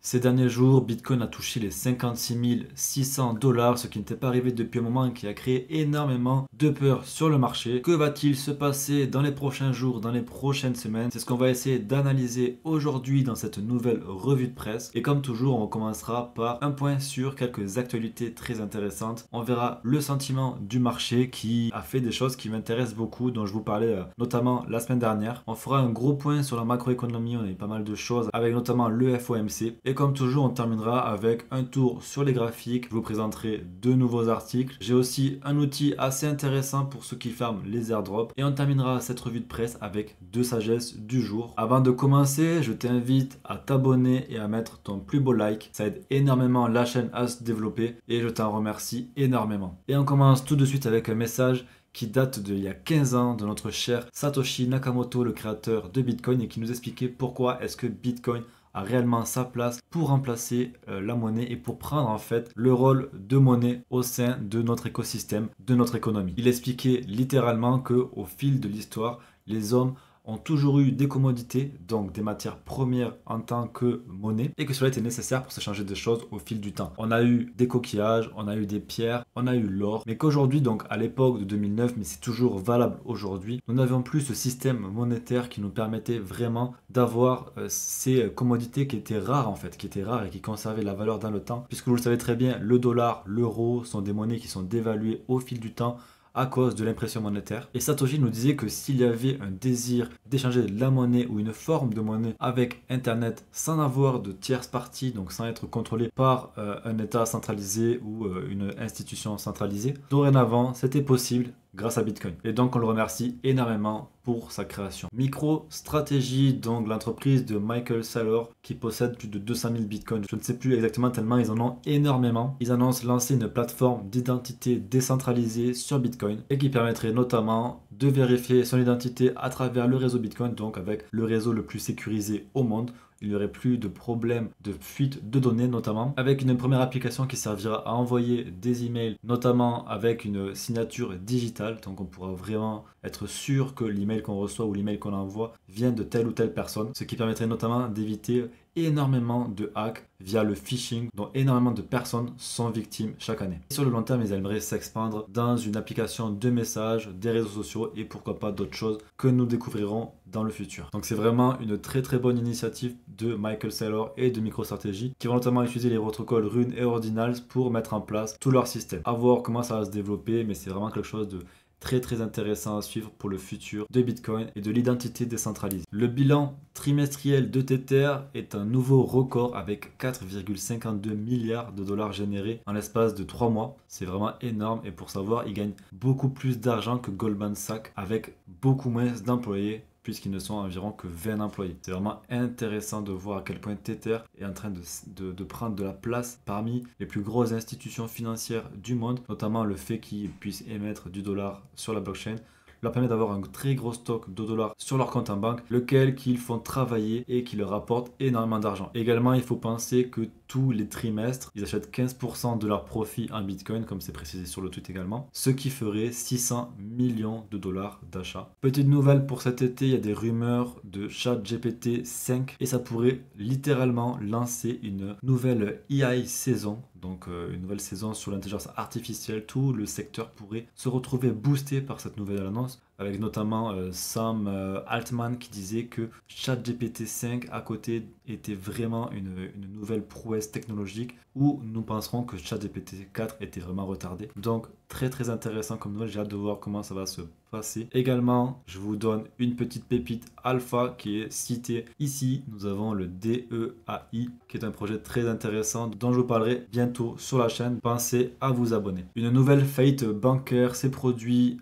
Ces derniers jours, Bitcoin a touché les 56 600 $, ce qui n'était pas arrivé depuis un moment et qui a créé énormément de peur sur le marché. Que va-t-il se passer dans les prochains jours, dans les prochaines semaines? C'est ce qu'on va essayer d'analyser aujourd'hui dans cette nouvelle revue de presse. Et comme toujours, on commencera par un point sur quelques actualités très intéressantes. On verra le sentiment du marché qui a fait des choses qui m'intéressent beaucoup, dont je vous parlais notamment la semaine dernière. On fera un gros point sur la macroéconomie, on a eu pas mal de choses, avec notamment le FOMC. Et comme toujours, on terminera avec un tour sur les graphiques. Je vous présenterai deux nouveaux articles. J'ai aussi un outil assez intéressant pour ceux qui ferment les airdrops. Et on terminera cette revue de presse avec deux sagesses du jour. Avant de commencer, je t'invite à t'abonner et à mettre ton plus beau like. Ça aide énormément la chaîne à se développer et je t'en remercie énormément. Et on commence tout de suite avec un message qui date d'il y a 15 ans de notre cher Satoshi Nakamoto, le créateur de Bitcoin, et qui nous expliquait pourquoi est-ce que Bitcoin a réellement sa place pour remplacer la monnaie et pour prendre en fait le rôle de monnaie au sein de notre écosystème, de notre économie. Il expliquait littéralement que au fil de l'histoire, les hommes ont toujours eu des commodités, donc des matières premières en tant que monnaie, et que cela était nécessaire pour s'échanger des choses au fil du temps. On a eu des coquillages, on a eu des pierres, on a eu l'or, mais qu'aujourd'hui, donc à l'époque de 2009, mais c'est toujours valable aujourd'hui, nous n'avions plus ce système monétaire qui nous permettait vraiment d'avoir ces commodités qui étaient rares en fait, qui étaient rares et qui conservaient la valeur dans le temps, puisque vous le savez très bien, le dollar, l'euro sont des monnaies qui sont dévaluées au fil du temps à cause de l'impression monétaire. Et Satoshi nous disait que s'il y avait un désir d'échanger de la monnaie ou une forme de monnaie avec Internet sans avoir de tierce partie, donc sans être contrôlé par un État centralisé ou une institution centralisée, dorénavant, c'était possible grâce à Bitcoin. Et donc on le remercie énormément pour sa création. MicroStrategy, donc l'entreprise de Michael Saylor qui possède plus de 200 000 bitcoins. Je ne sais plus exactement tellement ils en ont énormément. Ils annoncent lancer une plateforme d'identité décentralisée sur Bitcoin et qui permettrait notamment de vérifier son identité à travers le réseau Bitcoin, donc avec le réseau le plus sécurisé au monde. Il n'y aurait plus de problème de fuite de données notamment, avec une première application qui servira à envoyer des emails, notamment avec une signature digitale, donc on pourra vraiment être sûr que l'email qu'on reçoit ou l'email qu'on envoie vient de telle ou telle personne, ce qui permettrait notamment d'éviter énormément de hacks via le phishing dont énormément de personnes sont victimes chaque année. Sur le long terme, ils aimeraient s'expandre dans une application de messages, des réseaux sociaux et pourquoi pas d'autres choses que nous découvrirons dans le futur. Donc c'est vraiment une très très bonne initiative de Michael Saylor et de MicroStrategy qui vont notamment utiliser les protocoles Rune et Ordinals pour mettre en place tout leur système. À voir comment ça va se développer, mais c'est vraiment quelque chose de très très intéressant à suivre pour le futur de Bitcoin et de l'identité décentralisée. Le bilan trimestriel de Tether est un nouveau record avec 4,52 milliards de dollars générés en l'espace de 3 mois. C'est vraiment énorme et pour savoir, il gagne beaucoup plus d'argent que Goldman Sachs avec beaucoup moins d'employés puisqu'ils ne sont environ que 20 employés. C'est vraiment intéressant de voir à quel point Tether est en train de prendre de la place parmi les plus grosses institutions financières du monde, notamment le fait qu'ils puissent émettre du dollar sur la blockchain leur permet d'avoir un très gros stock de dollars sur leur compte en banque, lequel qu'ils font travailler et qui leur rapporte énormément d'argent. Également, il faut penser que tous les trimestres, ils achètent 15% de leur profit en Bitcoin, comme c'est précisé sur le tweet également, ce qui ferait 600 millions de dollars d'achat. Petite nouvelle pour cet été, il y a des rumeurs de ChatGPT 5 et ça pourrait littéralement lancer une nouvelle AI saison. Donc une nouvelle saison sur l'intelligence artificielle, tout le secteur pourrait se retrouver boosté par cette nouvelle annonce, avec notamment Sam Altman qui disait que ChatGPT 5 à côté était vraiment une nouvelle prouesse technologique où nous penserons que ChatGPT 4 était vraiment retardé. Donc très très intéressant comme nouvelle, j'ai hâte de voir comment ça va se passer. Également, je vous donne une petite pépite alpha qui est citée ici. Nous avons le DEAI qui est un projet très intéressant dont je vous parlerai bientôt sur la chaîne. Pensez à vous abonner. Une nouvelle faillite bancaire s'est produite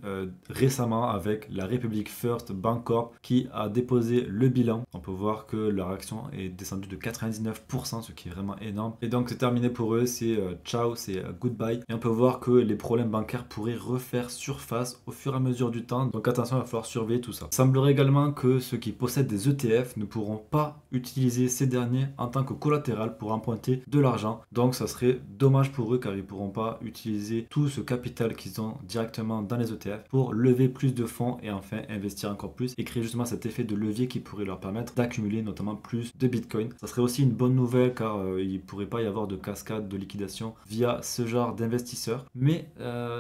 récemment avec la Republic First Bancorp qui a déposé le bilan. On peut voir que leur action est descendue de 99%, ce qui est vraiment énorme. Et donc c'est terminé pour eux, c'est ciao, c'est goodbye. Et on peut voir que les problèmes bancaires pourraient refaire surface au fur et à mesure du temps. Donc attention, il va falloir surveiller tout ça. Il semblerait également que ceux qui possèdent des ETF ne pourront pas utiliser ces derniers en tant que collatéral pour emprunter de l'argent. Donc ça serait dommage pour eux car ils ne pourront pas utiliser tout ce capital qu'ils ont directement dans les ETF pour lever plus de fonds et enfin investir encore plus et créer justement cet effet de levier qui pourrait leur permettre d'accumuler notamment plus de Bitcoin. Ça serait aussi une bonne nouvelle car il ne pourrait pas y avoir de cascade de liquidation via ce genre d'investisseurs. Mais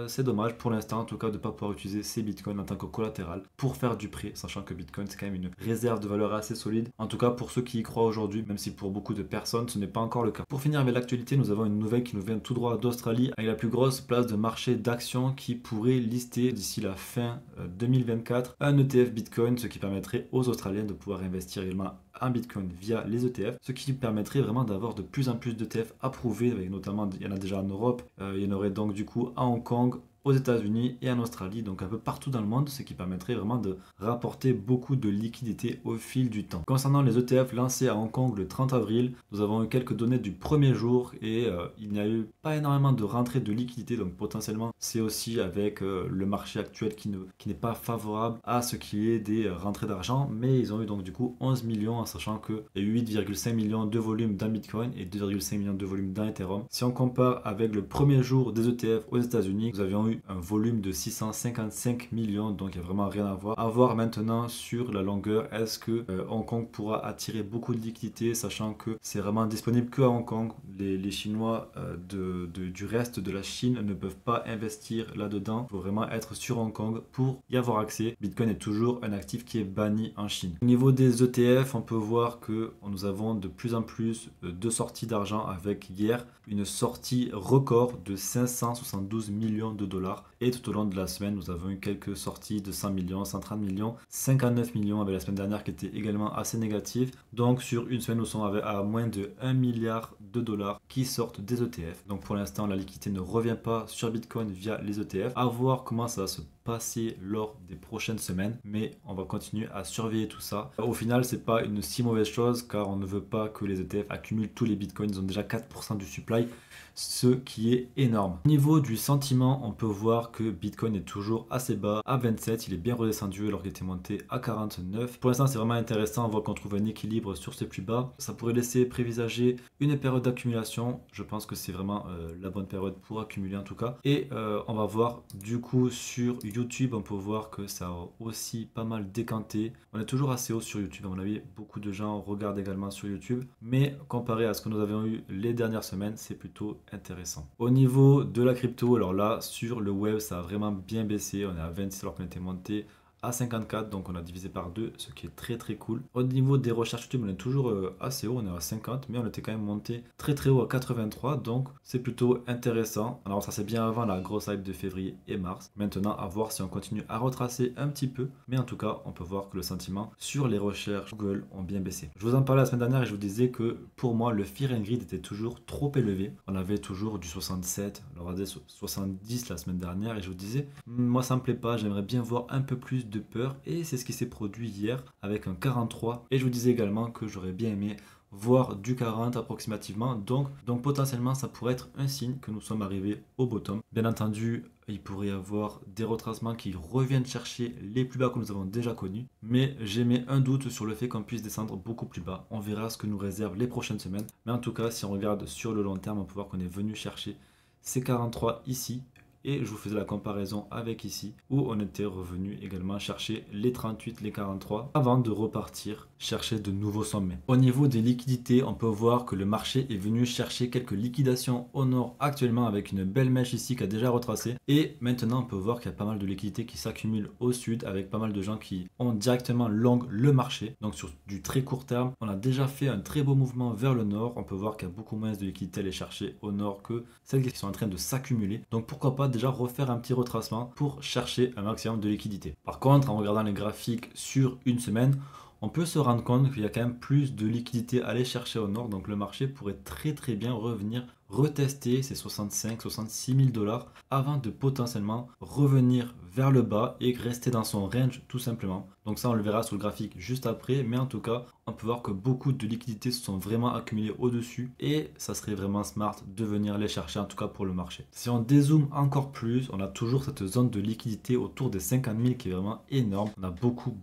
c'est dommage pour l'instant en tout cas de ne pas pouvoir utiliser ces Bitcoins en tant que collatéral pour faire du prêt, sachant que Bitcoin c'est quand même une réserve de valeur assez solide. En tout cas pour ceux qui y croient aujourd'hui, même si pour beaucoup de personnes ce n'est pas encore le cas. Pour finir avec l'actualité, nous avons une nouvelle qui nous vient tout droit d'Australie avec la plus grosse place de marché d'actions qui pourrait lister d'ici la fin 2024 un ETF Bitcoin, ce qui permettrait aux Australiens de pouvoir investir également en Bitcoin via les ETF, ce qui permettrait vraiment d'avoir de plus en plus d'ETF approuvés, avec notamment, il y en a déjà en Europe, il y en aurait donc du coup à Hong Kong, aux États-Unis et en Australie, donc un peu partout dans le monde, ce qui permettrait vraiment de rapporter beaucoup de liquidités au fil du temps. Concernant les ETF lancés à Hong Kong le 30 avril, nous avons eu quelques données du premier jour et il n'y a eu pas énormément de rentrée de liquidités, donc potentiellement c'est aussi avec le marché actuel qui n'est pas favorable à ce qu'il y ait des rentrées d'argent, mais ils ont eu donc du coup 11 millions en sachant qu'il y a eu 8,5 millions de volume dans Bitcoin et 2,5 millions de volume dans Ethereum. Si on compare avec le premier jour des ETF aux États-Unis, nous avions eu un volume de 655 millions, donc il n'y a vraiment rien à voir. À voir maintenant sur la longueur, est-ce que Hong Kong pourra attirer beaucoup de liquidités, sachant que c'est vraiment disponible que à Hong Kong. Les Chinois du reste de la Chine ne peuvent pas investir là-dedans. Il faut vraiment être sur Hong Kong pour y avoir accès. Bitcoin est toujours un actif qui est banni en Chine. Au niveau des ETF, on peut voir que nous avons de plus en plus de sorties d'argent avec hier une sortie record de 572 millions de dollars. Et tout au long de la semaine, nous avons eu quelques sorties de 100 millions, 130 millions, 59 millions avec la semaine dernière qui était également assez négative. Donc sur une semaine, nous sommes à moins de 1 milliard de dollars qui sortent des ETF. Donc pour l'instant, la liquidité ne revient pas sur Bitcoin via les ETF. À voir comment ça va se passer lors des prochaines semaines, mais on va continuer à surveiller tout ça. Au final, c'est pas une si mauvaise chose car on ne veut pas que les ETF accumulent tous les bitcoins. Ils ont déjà 4% du supply, ce qui est énorme. Au niveau du sentiment, on peut voir que Bitcoin est toujours assez bas à 27. Il est bien redescendu alors qu'il était monté à 49. Pour l'instant, c'est vraiment intéressant. On voit qu'on trouve un équilibre sur ces plus bas. Ça pourrait laisser prévisager une période d'accumulation. Je pense que c'est vraiment la bonne période pour accumuler en tout cas. Et on va voir du coup sur YouTube, on peut voir que ça a aussi pas mal décanté. On est toujours assez haut sur YouTube. À mon avis, beaucoup de gens regardent également sur YouTube. Mais comparé à ce que nous avions eu les dernières semaines, c'est plutôt intéressant. Au niveau de la crypto, alors là, sur le web, ça a vraiment bien baissé. On est à 26 alors qu'on était monté à 54, donc on a divisé par 2, ce qui est très très cool. Au niveau des recherches YouTube, on est toujours assez haut, on est à 50, mais on était quand même monté très très haut à 83, donc c'est plutôt intéressant. Alors ça c'est bien avant la grosse hype de février et mars. Maintenant à voir si on continue à retracer un petit peu, mais en tout cas on peut voir que le sentiment sur les recherches Google ont bien baissé. Je vous en parlais la semaine dernière et je vous disais que pour moi le Fear and Greed était toujours trop élevé. On avait toujours du 67, on avait 70 la semaine dernière et je vous disais, moi ça me plaît pas, j'aimerais bien voir un peu plus de peur et c'est ce qui s'est produit hier avec un 43 et je vous disais également que j'aurais bien aimé voir du 40 approximativement, donc potentiellement ça pourrait être un signe que nous sommes arrivés au bottom. Bien entendu il pourrait y avoir des retracements qui reviennent chercher les plus bas que nous avons déjà connus, mais j'ai mis un doute sur le fait qu'on puisse descendre beaucoup plus bas. On verra ce que nous réservent les prochaines semaines, mais en tout cas si on regarde sur le long terme on peut voir qu'on est venu chercher ces 43 ici. Et je vous faisais la comparaison avec ici, où on était revenu également chercher les 38, les 43, avant de repartir chercher de nouveaux sommets. Au niveau des liquidités, on peut voir que le marché est venu chercher quelques liquidations au nord actuellement avec une belle mèche ici qui a déjà retracé. Et maintenant, on peut voir qu'il y a pas mal de liquidités qui s'accumulent au sud avec pas mal de gens qui ont directement long le marché. Donc sur du très court terme, on a déjà fait un très beau mouvement vers le nord. On peut voir qu'il y a beaucoup moins de liquidités à aller chercher au nord que celles qui sont en train de s'accumuler. Donc pourquoi pas déjà refaire un petit retracement pour chercher un maximum de liquidité. Par contre, en regardant les graphiques sur une semaine, on peut se rendre compte qu'il y a quand même plus de liquidité à aller chercher au nord, donc le marché pourrait très très bien revenir retester ces 65-66 000 dollars avant de potentiellement revenir vers le bas et rester dans son range tout simplement. Donc ça on le verra sur le graphique juste après, mais en tout cas on peut voir que beaucoup de liquidités se sont vraiment accumulées au-dessus et ça serait vraiment smart de venir les chercher en tout cas pour le marché. Si on dézoome encore plus, on a toujours cette zone de liquidité autour des 50 000 qui est vraiment énorme. On a beaucoup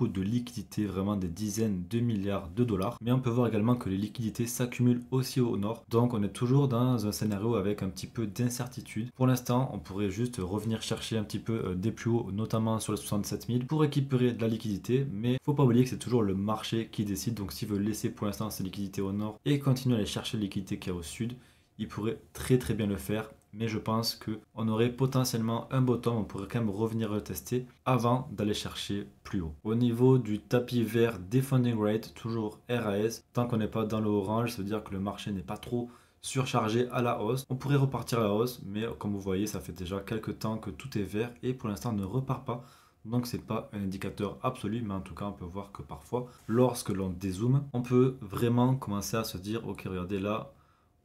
de liquidités, vraiment des dizaines de milliards de dollars, mais on peut voir également que les liquidités s'accumulent aussi au nord, donc on est toujours toujours dans un scénario avec un petit peu d'incertitude. Pour l'instant, on pourrait juste revenir chercher un petit peu des plus hauts, notamment sur les 67 000 pour récupérer de la liquidité, mais faut pas oublier que c'est toujours le marché qui décide. Donc s'il veut laisser pour l'instant ses liquidités au nord et continuer à aller chercher les liquidités qu'il y a au sud, il pourrait très bien le faire. Mais je pense qu'on aurait potentiellement un bottom, on pourrait quand même revenir retester avant d'aller chercher plus haut. Au niveau du tapis vert des funding rate, toujours RAS, tant qu'on n'est pas dans le orange, ça veut dire que le marché n'est pas trop surchargé à la hausse. On pourrait repartir à la hausse, mais comme vous voyez, ça fait déjà quelques temps que tout est vert et pour l'instant ne repart pas. Donc c'est pas un indicateur absolu, mais en tout cas on peut voir que parfois, lorsque l'on dézoome, on peut vraiment commencer à se dire, ok, regardez là,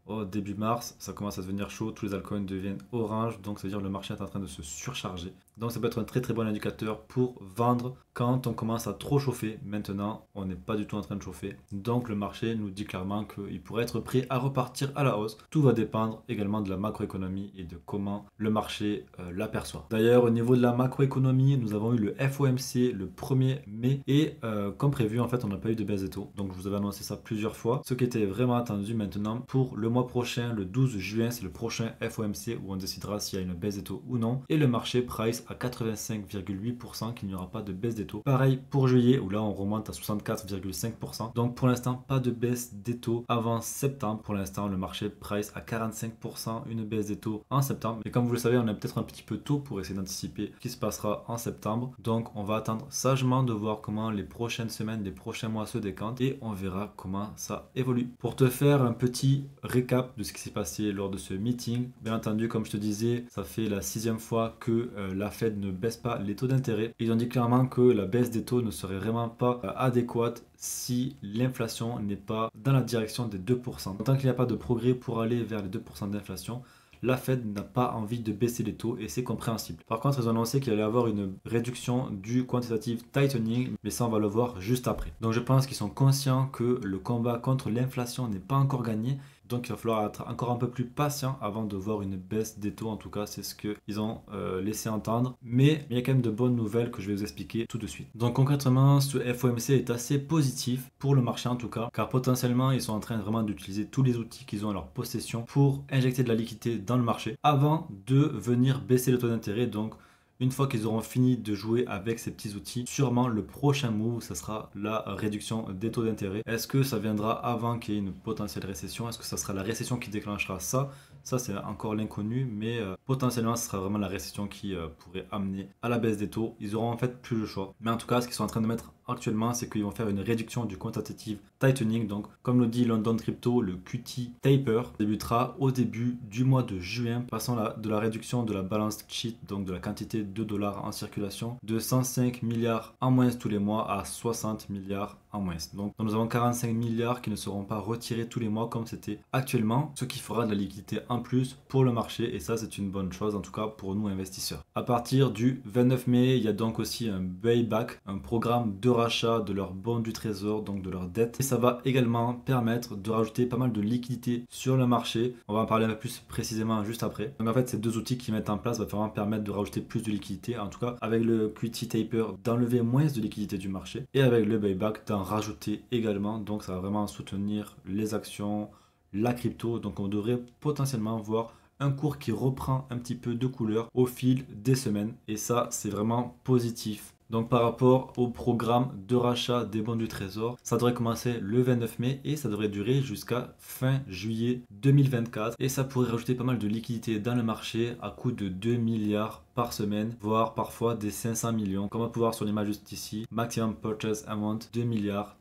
au début mars, ça commence à devenir chaud, tous les altcoins deviennent orange, donc ça veut dire que le marché est en train de se surcharger. Donc ça peut être un très bon indicateur pour vendre quand on commence à trop chauffer. Maintenant, on n'est pas du tout en train de chauffer. Donc le marché nous dit clairement qu'il pourrait être prêt à repartir à la hausse. Tout va dépendre également de la macroéconomie et de comment le marché l'aperçoit. D'ailleurs, au niveau de la macroéconomie, nous avons eu le FOMC le 1er mai et comme prévu, en fait, on n'a pas eu de baisse des taux. Donc je vous avais annoncé ça plusieurs fois. Ce qui était vraiment attendu maintenant pour le mois prochain, le 12 juin, c'est le prochain FOMC où on décidera s'il y a une baisse des taux ou non. Et le marché price à 85,8% qu'il n'y aura pas de baisse des taux. Pareil pour juillet où là on remonte à 64,5%. Donc pour l'instant pas de baisse des taux avant septembre. Pour l'instant le marché price à 45% une baisse des taux en septembre. Mais comme vous le savez, on est peut-être un petit peu tôt pour essayer d'anticiper ce qui se passera en septembre. Donc on va attendre sagement de voir comment les prochaines semaines, les prochains mois se décantent et on verra comment ça évolue. Pour te faire un petit récap de ce qui s'est passé lors de ce meeting, bien entendu comme je te disais, ça fait la 6e fois que la Fed ne baisse pas les taux d'intérêt. Ils ont dit clairement que la baisse des taux ne serait vraiment pas adéquate si l'inflation n'est pas dans la direction des 2%. Tant qu'il n'y a pas de progrès pour aller vers les 2% d'inflation, la Fed n'a pas envie de baisser les taux et c'est compréhensible. Par contre, ils ont annoncé qu'il allait y avoir une réduction du quantitative tightening, mais ça on va le voir juste après. Donc je pense qu'ils sont conscients que le combat contre l'inflation n'est pas encore gagné. Donc il va falloir être encore un peu plus patient avant de voir une baisse des taux. En tout cas, c'est ce qu'ils ont laissé entendre. Mais il y a quand même de bonnes nouvelles que je vais vous expliquer tout de suite. Donc concrètement, ce FOMC est assez positif pour le marché en tout cas, car potentiellement ils sont en train vraiment d'utiliser tous les outils qu'ils ont à leur possession pour injecter de la liquidité dans le marché avant de venir baisser le taux d'intérêt. Donc une fois qu'ils auront fini de jouer avec ces petits outils, sûrement le prochain move, ça sera la réduction des taux d'intérêt. Est-ce que ça viendra avant qu'il y ait une potentielle récession? Est-ce que ça sera la récession qui déclenchera ça? Ça, c'est encore l'inconnu, mais potentiellement, ce sera vraiment la récession qui pourrait amener à la baisse des taux. Ils auront en fait plus le choix. Mais en tout cas, ce qu'ils sont en train de mettre actuellement, c'est qu'ils vont faire une réduction du quantitative tightening. Donc, comme le dit London Crypto, le QT taper débutera au début du mois de juin, passant de la réduction de la balance sheet, donc de la quantité de dollars en circulation, de 105 milliards en moins tous les mois à 60 milliards en moins. Donc, nous avons 45 milliards qui ne seront pas retirés tous les mois comme c'était actuellement, ce qui fera de la liquidité en plus pour le marché et ça, c'est une bonne chose, en tout cas pour nous investisseurs. À partir du 29 mai, il y a donc aussi un buyback, un programme de rachat de leurs bons du trésor, donc de leurs dettes. Et ça va également permettre de rajouter pas mal de liquidités sur le marché. On va en parler un peu plus précisément juste après. Donc en fait, ces deux outils qu'ils mettent en place vont vraiment permettre de rajouter plus de liquidités. En tout cas, avec le QT taper, d'enlever moins de liquidités du marché. Et avec le buyback, d'en rajouter également. Donc ça va vraiment soutenir les actions, la crypto. Donc on devrait potentiellement voir un cours qui reprend un petit peu de couleur au fil des semaines. Et ça, c'est vraiment positif. Donc par rapport au programme de rachat des bons du trésor, ça devrait commencer le 29 mai et ça devrait durer jusqu'à fin juillet 2024. Et ça pourrait rajouter pas mal de liquidités dans le marché à coût de 2 milliards par semaine, voire parfois des 500 millions. Comme on peut voir sur l'image juste ici, maximum purchase amount 2 milliards,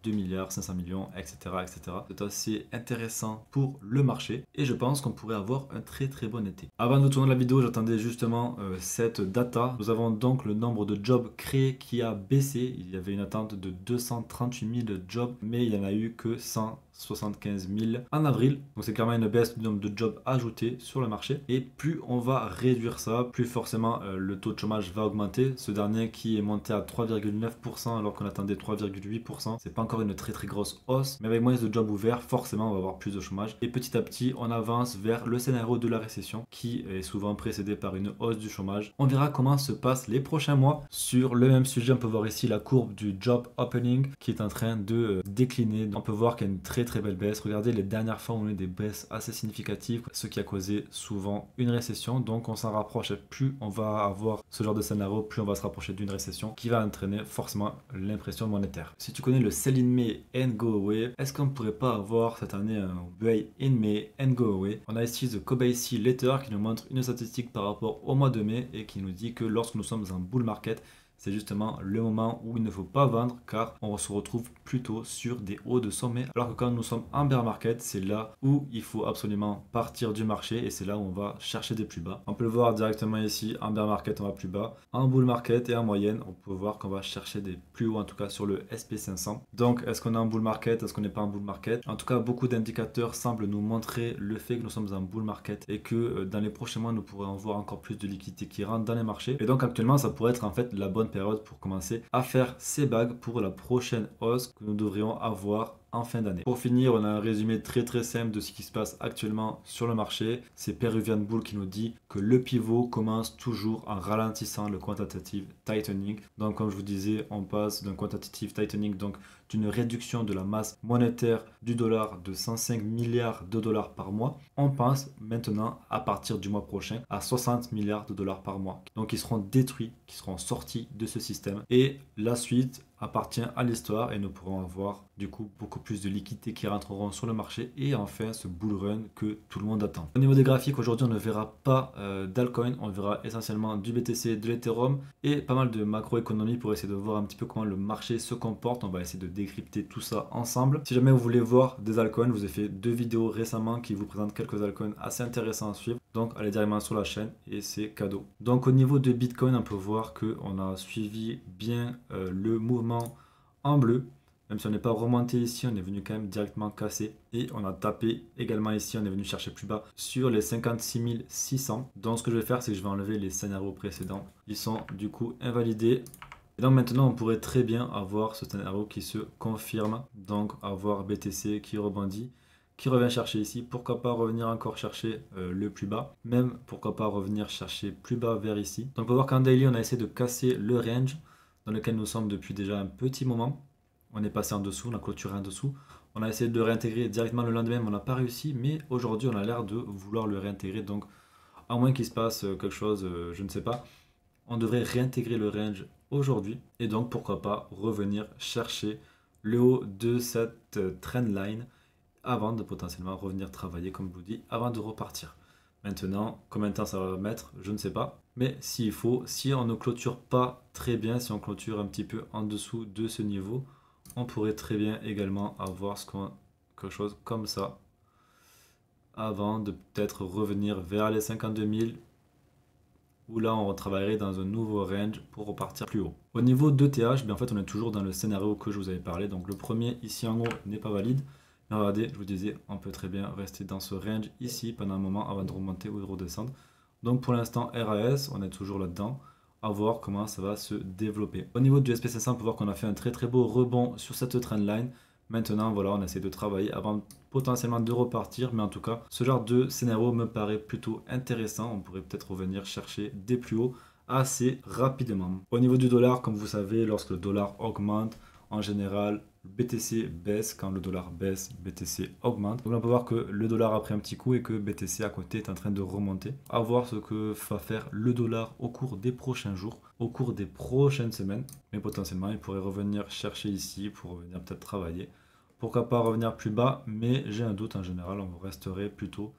500 millions, etc. etc. C'est assez intéressant pour le marché et je pense qu'on pourrait avoir un très bon été. Avant de tourner la vidéo, j'attendais justement cette data. Nous avons donc le nombre de jobs créés qui a baissé. Il y avait une attente de 238 000 jobs, mais il n'y en a eu que 175 000 en avril. Donc c'est clairement une baisse du nombre de jobs ajoutés sur le marché. Et plus on va réduire ça, plus forcément le taux de chômage va augmenter. Ce dernier qui est monté à 3,9% alors qu'on attendait 3,8%. C'est pas encore une très grosse hausse, mais avec moins de jobs ouverts, forcément on va avoir plus de chômage. Et petit à petit, on avance vers le scénario de la récession qui est souvent précédé par une hausse du chômage. On verra comment se passent les prochains mois. Sur le même sujet, on peut voir ici la courbe du job opening qui est en train de décliner. On peut voir qu'il y a une très très belle baisse. Regardez les dernières fois où on a eu des baisses assez significatives, ce qui a causé souvent une récession. Donc on s'en rapproche, plus on va avoir ce genre de scénario, plus on va se rapprocher d'une récession qui va entraîner forcément l'impression monétaire. Si tu connais le sell in May and go away, est-ce qu'on ne pourrait pas avoir cette année un buy in May and go away? On a ici The Kobayashi Letter qui nous montre une statistique par rapport au mois de mai et qui nous dit que lorsque nous sommes en bull market, c'est justement le moment où il ne faut pas vendre car on se retrouve plutôt sur des hauts de sommet. Alors que quand nous sommes en bear market, c'est là où il faut absolument partir du marché et c'est là où on va chercher des plus bas. On peut le voir directement ici, en bear market on va plus bas. En bull market et en moyenne, on peut voir qu'on va chercher des plus hauts, en tout cas sur le SP500. Donc est-ce qu'on est en bull market, est-ce qu'on n'est pas en bull market? En tout cas, beaucoup d'indicateurs semblent nous montrer le fait que nous sommes en bull market et que dans les prochains mois, nous pourrons voir encore plus de liquidités qui rentrent dans les marchés. Et donc actuellement, ça pourrait être en fait la bonne période pour commencer à faire ces bagues pour la prochaine hausse que nous devrions avoir en fin d'année. Pour finir, on a un résumé très simple de ce qui se passe actuellement sur le marché. C'est Peruvian Bull qui nous dit que le pivot commence toujours en ralentissant le quantitative tightening. Donc comme je vous disais, on passe d'un quantitative tightening, donc d'une réduction de la masse monétaire du dollar de 105 milliards de dollars par mois. On passe maintenant à partir du mois prochain à 60 milliards de dollars par mois. Donc ils seront détruits, qui seront sortis de ce système. Et la suite appartient à l'histoire et nous pourrons avoir du coup beaucoup plus de liquidités qui rentreront sur le marché et enfin ce bull run que tout le monde attend. Au niveau des graphiques, aujourd'hui on ne verra pas d'altcoin, on verra essentiellement du BTC, de l'Ethereum et pas mal de macroéconomie pour essayer de voir un petit peu comment le marché se comporte. On va essayer de décrypter tout ça ensemble. Si jamais vous voulez voir des altcoins, je vous ai fait 2 vidéos récemment qui vous présentent quelques altcoins assez intéressants à suivre. Donc allez directement sur la chaîne et c'est cadeau. Donc au niveau de Bitcoin, on peut voir qu'on a suivi bien le mouvement en bleu. Même si on n'est pas remonté ici, on est venu quand même directement casser. Et on a tapé également ici, on est venu chercher plus bas sur les 56 600. Donc ce que je vais faire, c'est que je vais enlever les scénarios précédents. Ils sont du coup invalidés. Et donc maintenant, on pourrait très bien avoir ce scénario qui se confirme. Donc avoir BTC qui rebondit, qui revient chercher ici. Pourquoi pas revenir encore chercher le plus bas. Même pourquoi pas revenir chercher plus bas vers ici. Donc on peut voir qu'en daily, on a essayé de casser le range dans lequel nous sommes depuis déjà un petit moment. On est passé en dessous, on a clôturé en dessous. On a essayé de le réintégrer directement le lendemain, mais on n'a pas réussi. Mais aujourd'hui, on a l'air de vouloir le réintégrer. Donc, à moins qu'il se passe quelque chose, je ne sais pas, on devrait réintégrer le range aujourd'hui. Et donc, pourquoi pas revenir chercher le haut de cette trendline avant de potentiellement revenir travailler, comme je vous dis, avant de repartir. Maintenant, combien de temps ça va mettre, je ne sais pas. Mais s'il faut, si on ne clôture pas très bien, si on clôture un petit peu en dessous de ce niveau, on pourrait très bien également avoir quelque chose comme ça. Avant de peut-être revenir vers les 52 000. Où là on travaillerait dans un nouveau range pour repartir plus haut. Au niveau d'ETH, en fait on est toujours dans le scénario que je vous avais parlé. Donc le premier ici en haut n'est pas valide. Mais regardez, je vous disais, on peut très bien rester dans ce range ici pendant un moment avant de remonter ou de redescendre. Donc pour l'instant RAS, on est toujours là-dedans, à voir comment ça va se développer. Au niveau du SP500, on peut voir qu'on a fait un très beau rebond sur cette trendline. Maintenant, voilà, on essaie de travailler avant potentiellement de repartir, mais en tout cas, ce genre de scénario me paraît plutôt intéressant. On pourrait peut-être revenir chercher des plus hauts assez rapidement. Au niveau du dollar, comme vous savez, lorsque le dollar augmente, en général, BTC baisse. Quand le dollar baisse, BTC augmente. Donc on peut voir que le dollar a pris un petit coup et que BTC à côté est en train de remonter. À voir ce que va faire le dollar au cours des prochains jours, au cours des prochaines semaines. Mais potentiellement, il pourrait revenir chercher ici pour revenir peut-être travailler. Pourquoi pas revenir plus bas, mais j'ai un doute en général, on resterait plutôt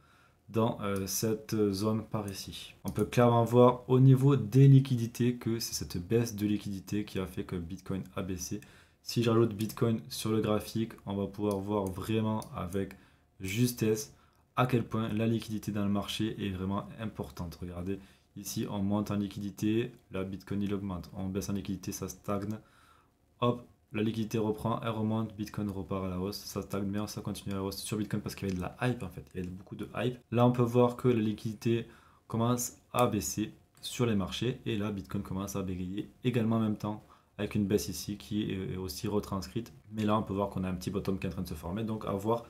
dans cette zone par ici. On peut clairement voir au niveau des liquidités que c'est cette baisse de liquidité qui a fait que Bitcoin a baissé. Si j'ajoute Bitcoin sur le graphique, on va pouvoir voir vraiment avec justesse à quel point la liquidité dans le marché est vraiment importante. Regardez, ici on monte en liquidité, là Bitcoin il augmente. On baisse en liquidité, ça stagne. Hop, la liquidité reprend, elle remonte, Bitcoin repart à la hausse, ça stagne bien, ça continue à la hausse sur Bitcoin parce qu'il y avait de la hype en fait, il y avait beaucoup de hype. Là on peut voir que la liquidité commence à baisser sur les marchés et là Bitcoin commence à bégayer également en même temps avec une baisse ici qui est aussi retranscrite. Mais là on peut voir qu'on a un petit bottom qui est en train de se former, donc à voir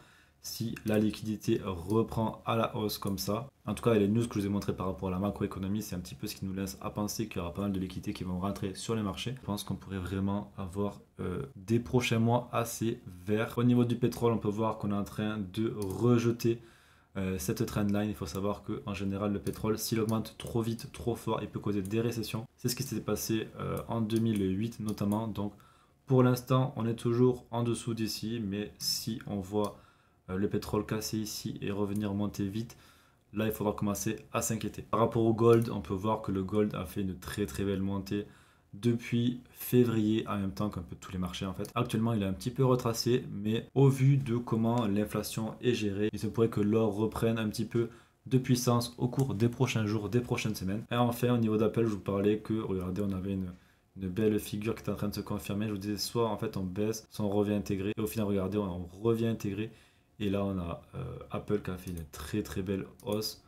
si la liquidité reprend à la hausse comme ça. En tout cas, les news que je vous ai montré par rapport à la macroéconomie, c'est un petit peu ce qui nous laisse à penser qu'il y aura pas mal de liquidités qui vont rentrer sur les marchés. Je pense qu'on pourrait vraiment avoir des prochains mois assez verts. Au niveau du pétrole, on peut voir qu'on est en train de rejeter cette trendline. Il faut savoir qu'en général, le pétrole, s'il augmente trop vite, trop fort, il peut causer des récessions. C'est ce qui s'est passé en 2008 notamment. Donc, pour l'instant, on est toujours en dessous d'ici, mais si on voit le pétrole casser ici et revenir monter vite, là il faudra commencer à s'inquiéter. Par rapport au gold, on peut voir que le gold a fait une très très belle montée depuis février, en même temps qu'un peu tous les marchés en fait. Actuellement il est un petit peu retracé, mais au vu de comment l'inflation est gérée, il se pourrait que l'or reprenne un petit peu de puissance au cours des prochains jours, des prochaines semaines. Et enfin au niveau d'Apple, je vous parlais que, regardez, on avait une belle figure qui est en train de se confirmer. Je vous disais, soit en fait on baisse, soit on revient intégré. Et au final, regardez, on revient intégré. Et là, on a Apple qui a fait une très très belle hausse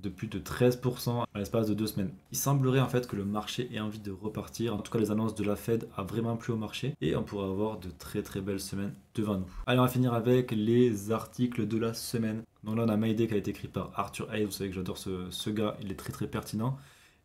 de plus de 13% à l'espace de 2 semaines. Il semblerait en fait que le marché ait envie de repartir. En tout cas, les annonces de la Fed a vraiment plu au marché et on pourrait avoir de très très belles semaines devant nous. Allez, on va finir avec les articles de la semaine. Donc là, on a Mayday qui a été écrit par Arthur Hayes. Vous savez que j'adore ce gars, il est très très pertinent.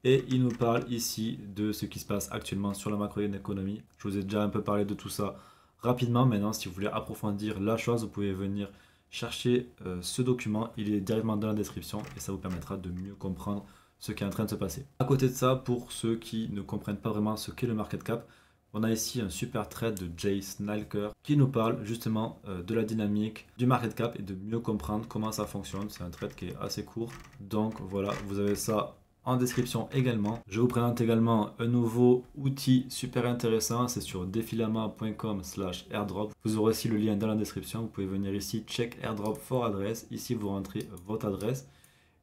Et il nous parle ici de ce qui se passe actuellement sur la macroéconomie. Je vous ai déjà un peu parlé de tout ça rapidement. Maintenant, si vous voulez approfondir la chose, vous pouvez venir chercher ce document. Il est directement dans la description et ça vous permettra de mieux comprendre ce qui est en train de se passer. À côté de ça, pour ceux qui ne comprennent pas vraiment ce qu'est le market cap, on a ici un super trade de Jay Snalker qui nous parle justement de la dynamique du market cap et de mieux comprendre comment ça fonctionne. C'est un trade qui est assez court. Donc voilà, vous avez ça en description également. Je vous présente également un nouveau outil super intéressant, c'est sur defilama.com/airdrop. Vous aurez aussi le lien dans la description. Vous pouvez venir ici, check airdrop for address. Ici, vous rentrez votre adresse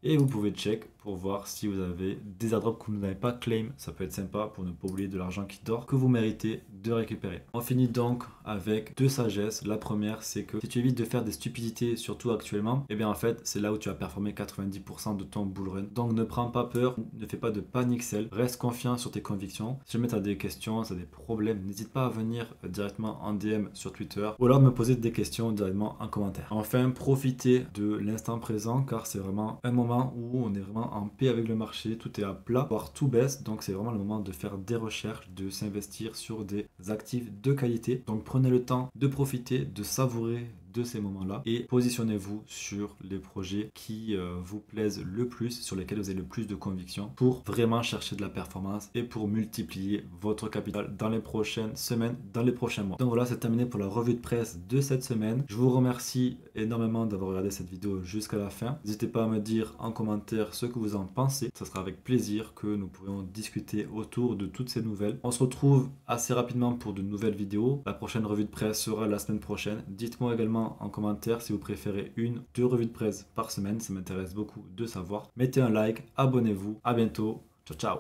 et vous pouvez check pour voir si vous avez des airdrops que vous n'avez pas claim. Ça peut être sympa pour ne pas oublier de l'argent qui dort que vous méritez de récupérer. On finit donc avec deux sagesses. La première, c'est que si tu évites de faire des stupidités, surtout actuellement, et bien en fait, c'est là où tu vas performer 90% de ton bull run. Donc ne prends pas peur, ne fais pas de panic sell, reste confiant sur tes convictions. Si jamais tu as des questions, si tu as des problèmes, n'hésite pas à venir directement en DM sur Twitter ou alors me poser des questions directement en commentaire. Enfin, profitez de l'instant présent car c'est vraiment un moment où on est vraiment en paix avec le marché, tout est à plat, voire tout baisse, donc c'est vraiment le moment de faire des recherches, de s'investir sur des actifs de qualité. Donc prenez le temps de profiter, de savourer de ces moments-là et positionnez-vous sur les projets qui vous plaisent le plus, sur lesquels vous avez le plus de conviction pour vraiment chercher de la performance et pour multiplier votre capital dans les prochaines semaines, dans les prochains mois. Donc voilà, c'est terminé pour la revue de presse de cette semaine. Je vous remercie énormément d'avoir regardé cette vidéo jusqu'à la fin. N'hésitez pas à me dire en commentaire ce que vous en pensez. Ce sera avec plaisir que nous pourrions discuter autour de toutes ces nouvelles. On se retrouve assez rapidement pour de nouvelles vidéos. La prochaine revue de presse sera la semaine prochaine. Dites-moi également en commentaire si vous préférez 1-2 revues de presse par semaine. Ça m'intéresse beaucoup de savoir. Mettez un like, abonnez-vous. À bientôt. Ciao, ciao.